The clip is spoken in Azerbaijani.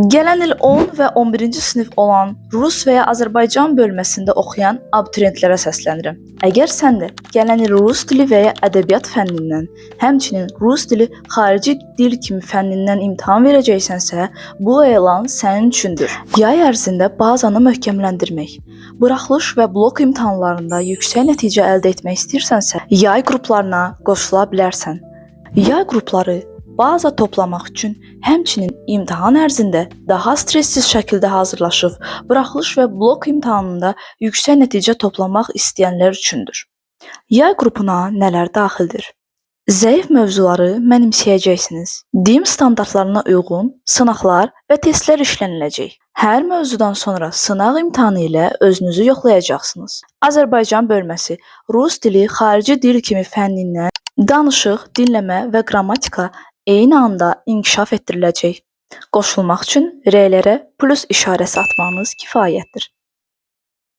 Gələn il 10 və 11-ci sinif olan Rus və ya Azərbaycan bölməsində oxuyan abituriyentlərə səslənirəm. Əgər sən də gələn il Rus dili və ya ədəbiyyat fənnindən, həmçinin Rus dili xarici dil kimi fənnindən imtahan verəcəksənsə, bu elan sənin üçündür. Yay ərzində bazanı möhkəmləndirmək, buraxılış və blok imtahanlarında yüksək nəticə əldə etmək istəyirsənsə, yay qruplarına qoşula bilərsən. Yay qrupları baza toplamaq üçün, həmçinin imtahan ərzində daha stressiz şəkildə hazırlaşıb, buraxılış və blok imtahanında yüksək nəticə toplamaq istəyənlər üçündür. Yay qrupuna nələr daxildir? Zəif mövzuları mənimsəyəcəksiniz. DİM standartlarına uyğun sınaqlar və testlər işləniləcək. Hər mövzudan sonra sınaq imtahanı ilə özünüzü yoxlayacaqsınız. Azərbaycan bölməsi Rus dili xarici dil kimi fənnindən danışıq, dinləmə və qrammatika eyni anda inkişaf etdiriləcək. Qoşulmaq üçün R-lərə plus işarəsi atmanız kifayətdir.